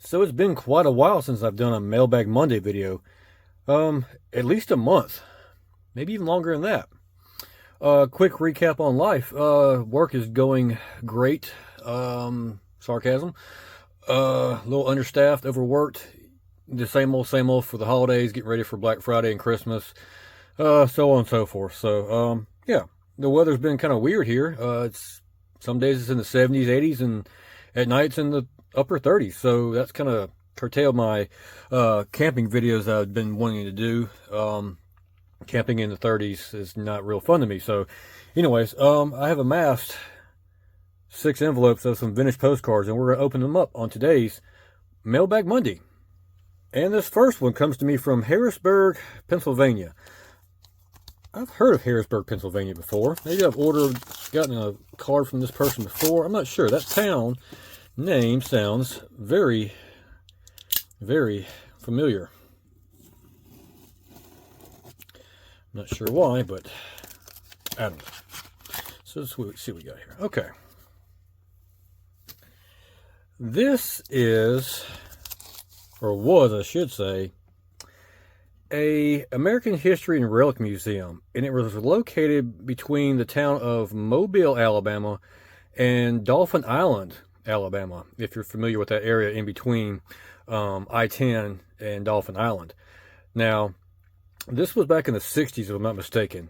So it's been quite a while since I've done a Mailbag Monday video. At least a month, maybe even longer than that. Quick recap on life. Work is going great. Sarcasm. A little understaffed, overworked. The same old for the holidays, getting ready for Black Friday and Christmas. So on and so forth. So, yeah, the weather's been kind of weird here. It's some days it's in the 70s, 80s, and at night it's in the upper 30s. So that's kind of curtailed my camping videos that I've been wanting to do. Camping in the 30s is not real fun to me. So, anyways, I have amassed 6 envelopes of some vintage postcards, and we're going to open them up on today's Mailbag Monday. And this first one comes to me from Harrisburg, Pennsylvania. I've heard of Harrisburg, Pennsylvania before. Maybe I've gotten a card from this person before. I'm not sure. That town name sounds very, very familiar. I'm not sure why, but I don't know. So let's see what we got here. Okay. This is, or was, I should say, a American History and Relic Museum, and it was located between the town of Mobile, Alabama, and Dauphin Island, Alabama, if you're familiar with that area in between I-10 and Dauphin Island. Now, this was back in the 60s, if I'm not mistaken.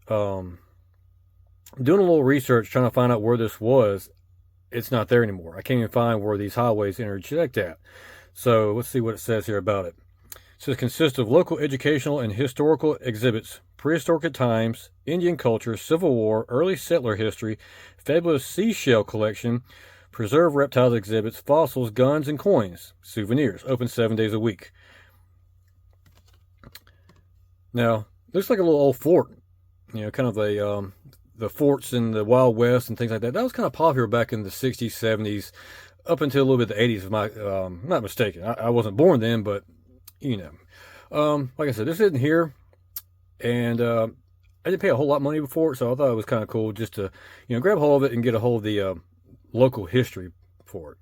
Doing a little research, trying to find out where this was, it's not there anymore. I can't even find where these highways intersect at. So let's see what it says here about it. It says consists of local educational and historical exhibits, prehistoric times, Indian culture, Civil War, early settler history, fabulous seashell collection, preserved reptiles exhibits, fossils, guns, and coins, souvenirs. Open 7 days a week. Now, looks like a little old fort. You know, kind of the forts in the Wild West and things like that. That was kind of popular back in the 60s, 70s, up until a little bit of the 80s, if I'm not mistaken. I wasn't born then, but, you know. Like I said, this isn't here, and I didn't pay a whole lot of money for it, so I thought it was kind of cool just to, you know, grab a hold of it and get a hold of the local history for it.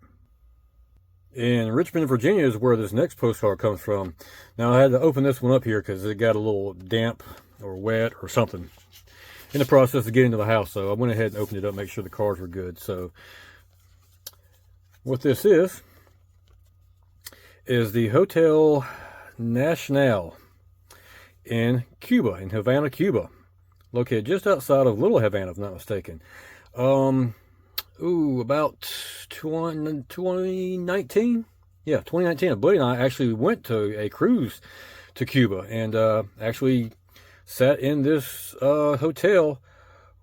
In Richmond, Virginia is where this next postcard comes from. Now, I had to open this one up here because it got a little damp or wet or something in the process of getting to the house, so I went ahead and opened it up, make sure the cards were good. So what this is the Hotel Nacional in Cuba, in Havana, Cuba, located just outside of Little Havana, if I'm not mistaken. About 2019? Yeah, 2019. A buddy and I actually went to a cruise to Cuba and actually sat in this hotel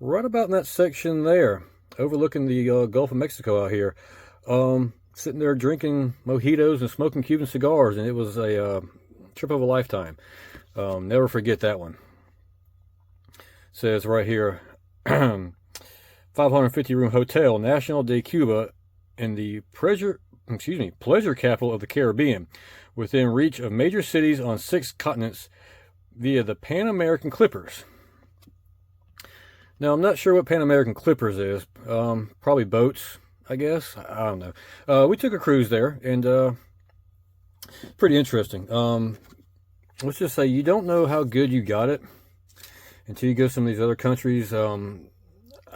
right about in that section there, overlooking the Gulf of Mexico out here. Sitting there drinking mojitos and smoking Cuban cigars, and it was a trip of a lifetime. Never forget that one. It says right here, 550 room hotel, National de Cuba, in the pleasure capital of the Caribbean, within reach of major cities on 6 continents via the Pan American Clippers. Now, I'm not sure what Pan American Clippers is. Probably boats, I guess. I don't know. We took a cruise there, and pretty interesting. Let's just say you don't know how good you got it until you go to some of these other countries. I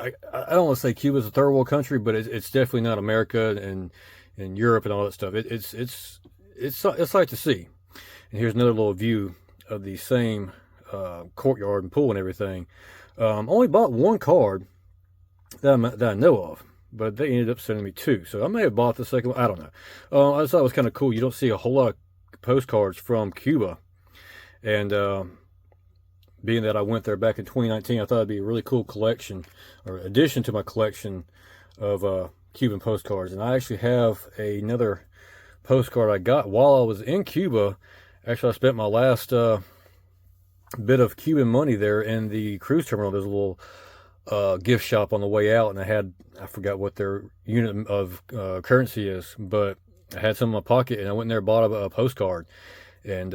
don't want to say Cuba's a third world country, but it's definitely not America and Europe and all that stuff. It's like to see. And here's another little view of the same courtyard and pool and everything. Only bought one card that I know of, but they ended up sending me 2. So I may have bought the second one. I don't know. I just thought it was kind of cool. You don't see a whole lot of postcards from Cuba. And being that I went there back in 2019, I thought it'd be a really cool collection, or addition to my collection of Cuban postcards. And I actually have another postcard I got while I was in Cuba. Actually, I spent my last bit of Cuban money there in the cruise terminal. There's a little gift shop on the way out, and I forgot what their unit of currency is, but I had some in my pocket, and I went in there and bought a postcard. And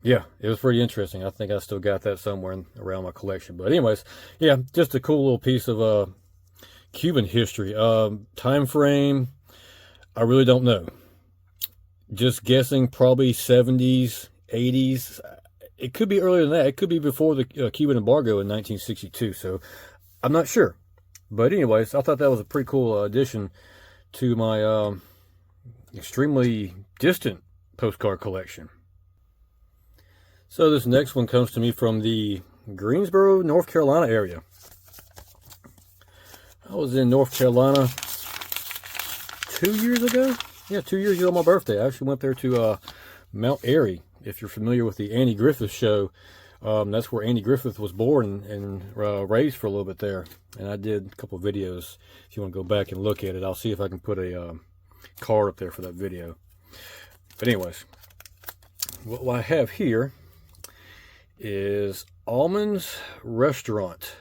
yeah, it was pretty interesting. I think I still got that somewhere around my collection. But anyways, yeah, just a cool little piece of Cuban history. Time frame, I really don't know. Just guessing, probably 70s, 80s. It could be earlier than that. It could be before the Cuban embargo in 1962. So I'm not sure. But anyways, I thought that was a pretty cool addition to my extremely distant postcard collection. So this next one comes to me from the Greensboro, North Carolina area. I was in North Carolina 2 years ago. Yeah, 2 years ago on my birthday. I actually went there to Mount Airy. If you're familiar with the Andy Griffith Show, that's where Andy Griffith was born and raised for a little bit there. And I did a couple of videos. If you want to go back and look at it, I'll see if I can put a card up there for that video. But anyways, what I have here is Almond's Restaurant.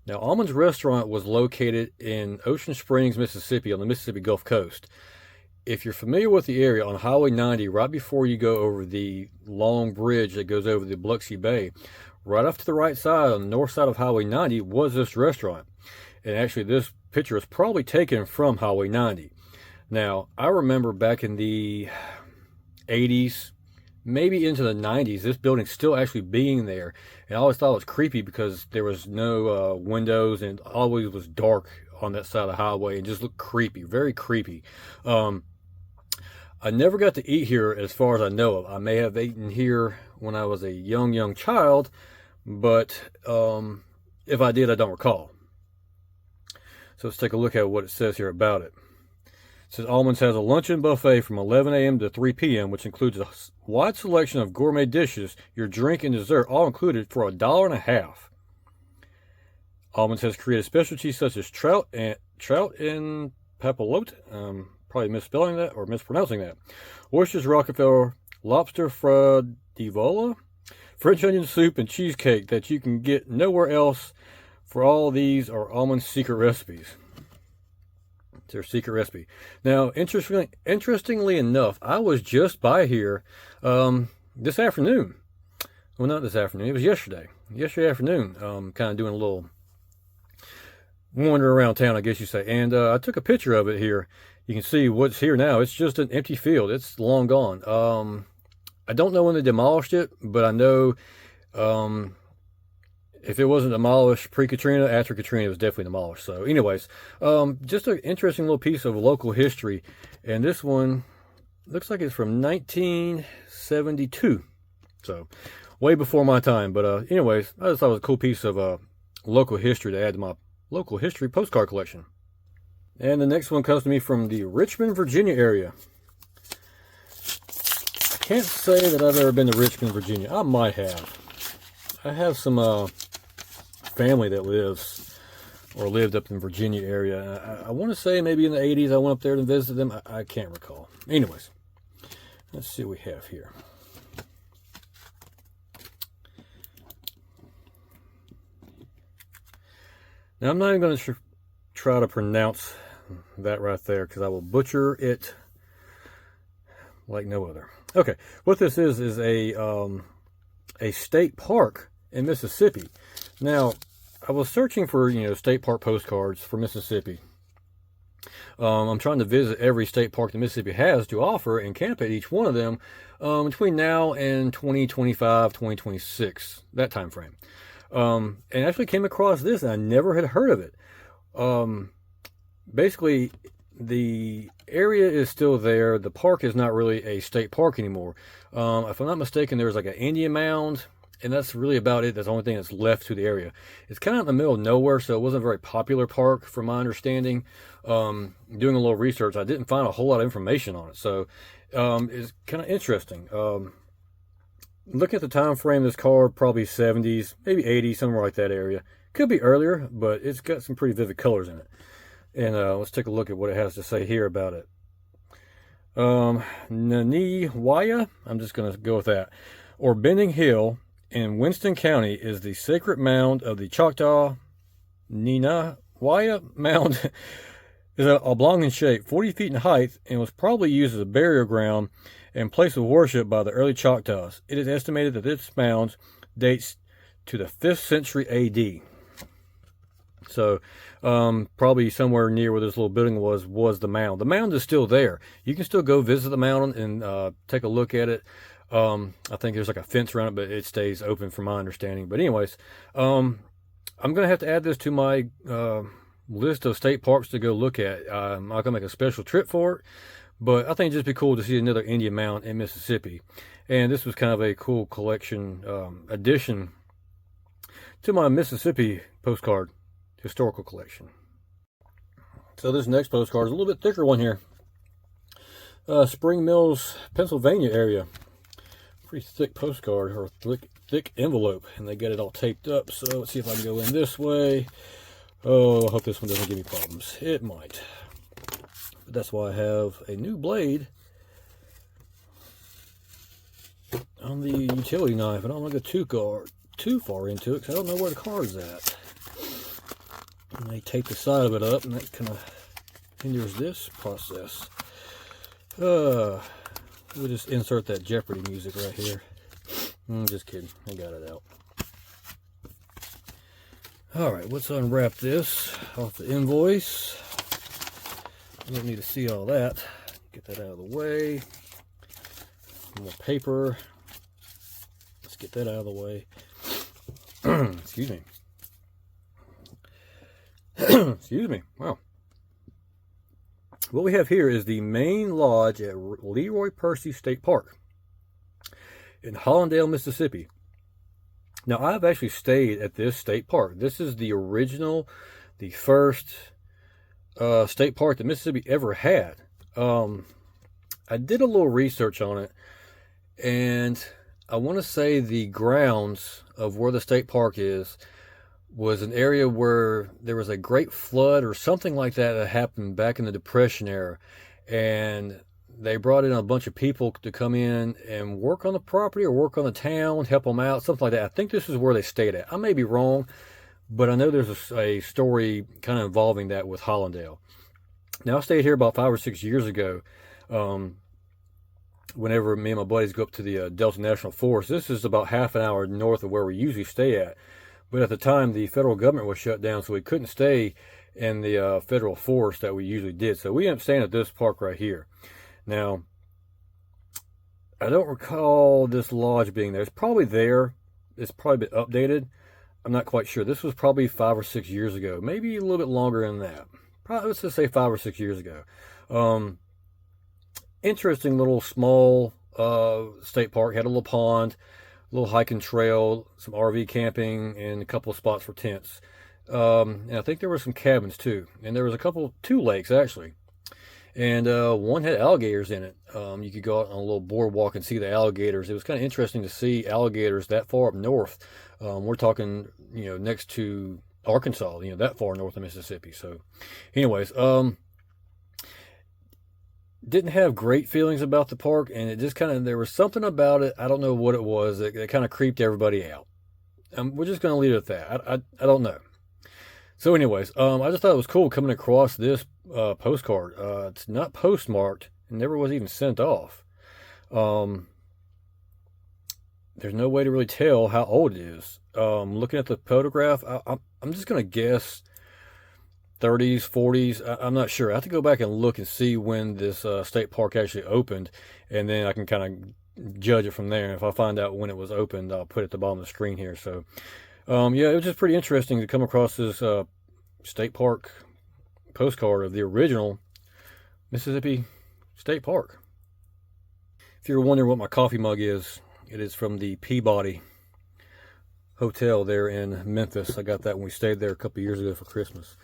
Now, Almond's Restaurant was located in Ocean Springs, Mississippi, on the Mississippi Gulf Coast. If you're familiar with the area, on Highway 90, right before you go over the long bridge that goes over the Biloxi Bay, right off to the right side, on the north side of Highway 90, was this restaurant. And actually, this picture is probably taken from Highway 90. Now, I remember back in the 80s, maybe into the 90s, this building still actually being there. And I always thought it was creepy because there was no windows and always was dark on that side of the highway and just looked creepy, very creepy. I never got to eat here as far as I know of. I may have eaten here when I was a young child, but if I did, I don't recall. So let's take a look at what it says here about it. It says Almonds has a luncheon buffet from 11 a.m. to 3 p.m., which includes a wide selection of gourmet dishes, your drink and dessert, all included for $1.50. Almonds has created specialties such as trout and papillote, probably misspelling that or mispronouncing that, oysters Rockefeller, lobster fradivola, French onion soup, and cheesecake that you can get nowhere else. For all these are Almond's secret recipes. It's their secret recipe. Now, interestingly enough, I was just by here this afternoon. Well, not this afternoon. It was yesterday. Yesterday afternoon. Kind of doing a little wander around town, I guess you say. And I took a picture of it here. You can see what's here now. It's just an empty field. It's long gone. I don't know when they demolished it, but I know if it wasn't demolished pre-Katrina, after Katrina, it was definitely demolished. So anyways, just an interesting little piece of local history. And this one looks like it's from 1972. So way before my time. But anyways, I just thought it was a cool piece of local history to add to my local history postcard collection. And the next one comes to me from the Richmond, Virginia area. I can't say that I've ever been to Richmond, Virginia. I might have. I have some family that lives or lived up in the Virginia area. I want to say maybe in the 80s I went up there to visit them. I can't recall. Anyways, let's see what we have here. Now, I'm not even going to try to pronounce that right there because I will butcher it like no other. Okay, what this is a state park in Mississippi. Now, I was searching for, state park postcards for Mississippi. I'm trying to visit every state park that Mississippi has to offer and camp at each one of them between now and 2025, 2026, that time frame. And actually came across this, and I never had heard of it. Basically, the area is still there. The park is not really a state park anymore. If I'm not mistaken, there's like an Indian mound, and that's really about it. That's the only thing that's left to the area. It's kind of in the middle of nowhere, so it wasn't a very popular park from my understanding. Doing a little research, I didn't find a whole lot of information on it. So it's kind of interesting. Looking at the time frame of this card, probably 70s, maybe 80s, somewhere like that area. Could be earlier, but it's got some pretty vivid colors in it. And let's take a look at what it has to say here about it. Naniwaya, I'm just going to go with that, or Bending Hill in Winston County is the sacred mound of the Choctaw. Naniwaya Mound is oblong in shape, 40 feet in height, and was probably used as a burial ground and place of worship by the early Choctaws. It is estimated that this mound dates to the 5th century AD. So probably somewhere near where this little building was the mound. The mound is still there. You can still go visit the mound and take a look at it. I think there's like a fence around it, but it stays open from my understanding. But anyways, I'm going to have to add this to my list of state parks to go look at. I'm not going to make a special trip for it, but I think it'd just be cool to see another Indian mound in Mississippi. And this was kind of a cool collection addition to my Mississippi postcard historical collection. So this next postcard is a little bit thicker one here. Spring Mills, Pennsylvania area. Pretty thick postcard, or thick envelope, and they get it all taped up. So let's see if I can go in this way. Oh, I hope this one doesn't give me problems. It might. But that's why I have a new blade on the utility knife. I don't want to go too far into it because I don't know where the card's at. And they tape the side of it up, and that kind of hinders this process. We'll just insert that Jeopardy music right here. Just kidding. I got it out. Alright, let's unwrap this off the invoice. You don't need to see all that. Get that out of the way. More paper. Let's get that out of the way. Excuse me. Excuse me. Wow. What we have here is the main lodge at Leroy Percy State Park in Hollandale, Mississippi. Now, I've actually stayed at this state park. This is the original, the first state park that Mississippi ever had. I did a little research on it, and I want to say the grounds of where the state park is was an area where there was a great flood or something like that that happened back in the Depression era. And they brought in a bunch of people to come in and work on the property or work on the town, help them out, something like that. I think this is where they stayed at. I may be wrong, but I know there's a story kind of involving that with Hollandale. Now, I stayed here about 5 or 6 years ago. Whenever me and my buddies go up to the Delta National Forest, this is about half an hour north of where we usually stay at. But at the time, the federal government was shut down, so we couldn't stay in the federal forest that we usually did. So we ended up staying at this park right here. Now, I don't recall this lodge being there. It's probably there. It's probably been updated. I'm not quite sure. This was probably 5 or 6 years ago. Maybe a little bit longer than that. Probably, let's just say 5 or 6 years ago. Interesting little small state park. Had a little pond, a little hiking trail, some RV camping, and a couple of spots for tents. And I think there were some cabins too. And there was two lakes actually. And one had alligators in it. You could go out on a little boardwalk and see the alligators. It was kind of interesting to see alligators that far up north. We're talking, next to Arkansas, that far north of Mississippi. So anyways, didn't have great feelings about the park, and it just there was something about it, I don't know what it was, that kind of creeped everybody out. We're just going to leave it at that. I don't know. So anyways, I just thought it was cool coming across this postcard. It's not postmarked, and never was even sent off. There's no way to really tell how old it is. Looking at the photograph, I'm just going to guess 30s, 40s. I'm not sure. I have to go back and look and see when this state park actually opened, and then I can kind of judge it from there. If I find out when it was opened, I'll put it at the bottom of the screen here. So, yeah, it was just pretty interesting to come across this state park postcard of the original Mississippi State Park. If you're wondering what my coffee mug is, it is from the Peabody Hotel there in Memphis. I got that when we stayed there a couple years ago for Christmas.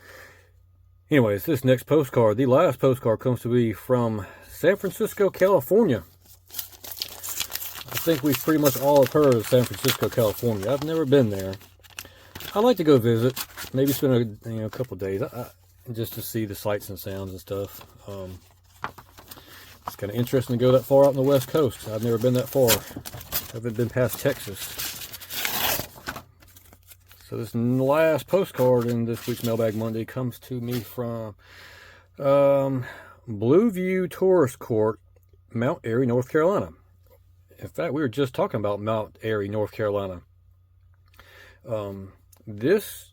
Anyways, this next postcard, the last postcard, comes to be from San Francisco, California. I think we pretty much all have heard of San Francisco, California. I've never been there. I'd like to go visit, maybe spend a couple of days, just to see the sights and sounds and stuff. It's kind of interesting to go that far out on the West Coast. I've never been that far. I haven't been past Texas. So this last postcard in this week's Mailbag Monday comes to me from Blueview Tourist Court, Mount Airy, North Carolina. In fact, we were just talking about Mount Airy, North Carolina. This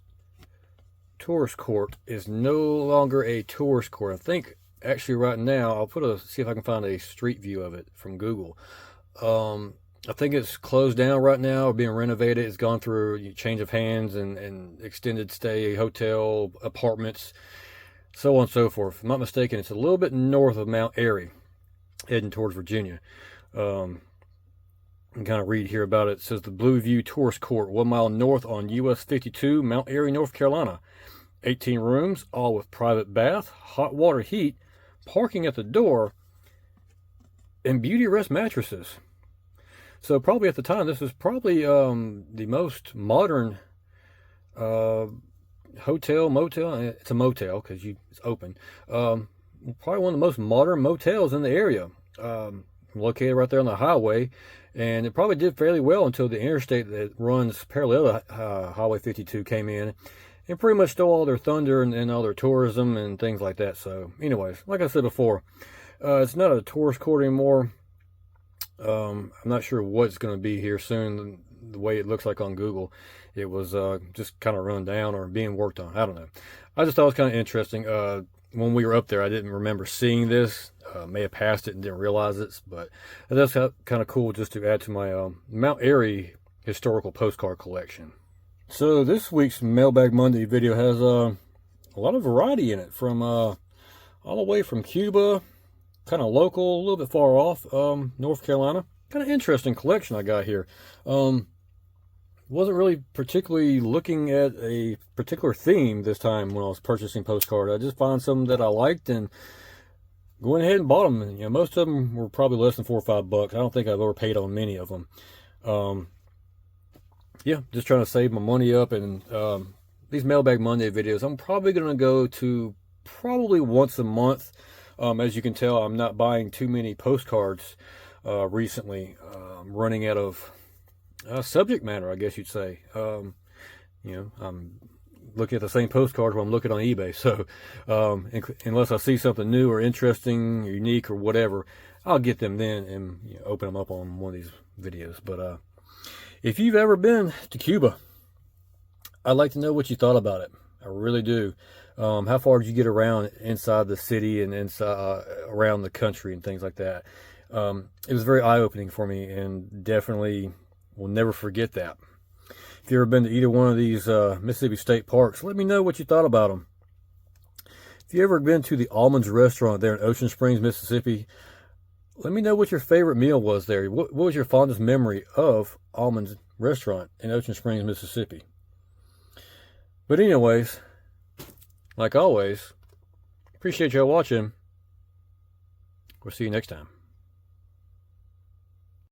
tourist court is no longer a tourist court. I think actually right now, see if I can find a street view of it from Google. I think it's closed down right now or being renovated. It's gone through a change of hands and extended stay, hotel, apartments, so on and so forth. If I'm not mistaken, it's a little bit north of Mount Airy, heading towards Virginia. And kind of read here about it. It says the Blue View Tourist Court, 1 mile north on US 52, Mount Airy, North Carolina. 18 rooms, all with private bath, hot water heat, parking at the door, and beauty rest mattresses. So probably at the time, this was probably the most modern hotel, motel. It's a motel because it's open. Probably one of the most modern motels in the area. Located right there on the highway, and it probably did fairly well until the interstate that runs parallel to Highway 52 came in and pretty much stole all their thunder and all their tourism and things like that. So anyways, like I said before, it's not a tourist court anymore. I'm not sure what's going to be here soon. The way it looks like on Google, it was just kind of run down or being worked on. I don't know. I just thought it was kind of interesting. When we were up there, I didn't remember seeing this. May have passed it and didn't realize it, but that's kind of cool just to add to my Mount Airy historical postcard collection. So this week's Mailbag Monday video has a lot of variety in it, from all the way from Cuba, kind of local, a little bit far off, North Carolina. Kind of interesting collection I got here. Wasn't really particularly looking at a particular theme this time when I was purchasing postcard. I just found some that I liked and went ahead and bought them. And, most of them were probably less than $4 or $5. I don't think I've overpaid on many of them. Yeah, just trying to save my money up. And these Mailbag Monday videos, I'm probably going to go to probably once a month. As you can tell, I'm not buying too many postcards recently. I'm running out of subject matter, I guess you'd say. I'm looking at the same postcards when I'm looking on eBay. So unless I see something new or interesting, or unique, or whatever, I'll get them then and open them up on one of these videos. But if you've ever been to Cuba, I'd like to know what you thought about it. I really do. How far did you get around inside the city and inside around the country and things like that? It was very eye-opening for me, and definitely will never forget that. If you've ever been to either one of these Mississippi state parks, let me know what you thought about them. If you've ever been to the Almonds restaurant there in Ocean Springs, Mississippi, let me know what your favorite meal was there. What was your fondest memory of Almonds restaurant in Ocean Springs, Mississippi? But anyways, like always, appreciate y'all watching. We'll see you next time.